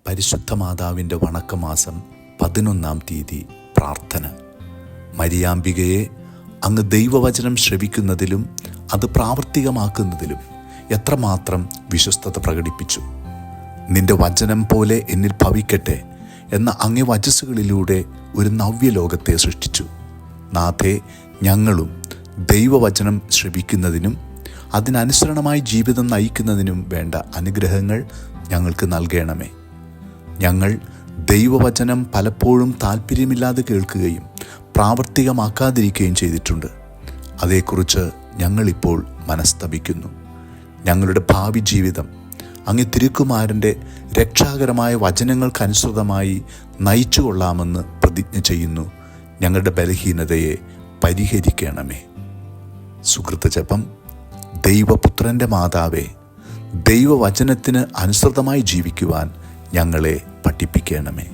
പരിശുദ്ധ മാതാവിൻ്റെ വണക്കമാസം 11-ാം തീയതി പ്രാർത്ഥന. മരിയാമ്പികയെ, അങ്ങ് ദൈവവചനം ശ്രവിക്കുന്നതിലും അത് പ്രാവർത്തികമാക്കുന്നതിലും എത്രമാത്രം വിശ്വസ്തത പ്രകടിപ്പിച്ചു. നിന്റെ വചനം പോലെ എന്നിൽ ഭവിക്കട്ടെ എന്ന അങ്ങേ വചസ്സുകളിലൂടെ ഒരു നവ്യലോകത്തെ സൃഷ്ടിച്ചു. നാഥേ, ഞങ്ങളും ദൈവവചനം ശ്രവിക്കുന്നതിനും അതിനനുസരണമായി ജീവിതം നയിക്കുന്നതിനും വേണ്ട അനുഗ്രഹങ്ങൾ ഞങ്ങൾക്ക് നൽകണമേ. ഞങ്ങൾ ദൈവവചനം പലപ്പോഴും താല്പര്യമില്ലാതെ കേൾക്കുകയും പ്രാവർത്തികമാക്കാതിരിക്കുകയും ചെയ്തിട്ടുണ്ട്. അതേക്കുറിച്ച് ഞങ്ങളിപ്പോൾ മനസ്തപിക്കുന്നു. ഞങ്ങളുടെ ഭാവി ജീവിതം അങ്ങ് തിരുക്കുമാരൻ്റെ രക്ഷാകരമായ വചനങ്ങൾക്കനുസൃതമായി നയിച്ചു കൊള്ളാമെന്ന് പ്രതിജ്ഞ ചെയ്യുന്നു. ഞങ്ങളുടെ ബലഹീനതയെ പരിഹരിക്കണമേ. സുകൃത ജപം. ദൈവപുത്രൻ്റെ മാതാവേ, ദൈവവചനത്തിന് അനുസൃതമായി ജീവിക്കുവാൻ ഞങ്ങളെ പഠിപ്പിക്കണമേ.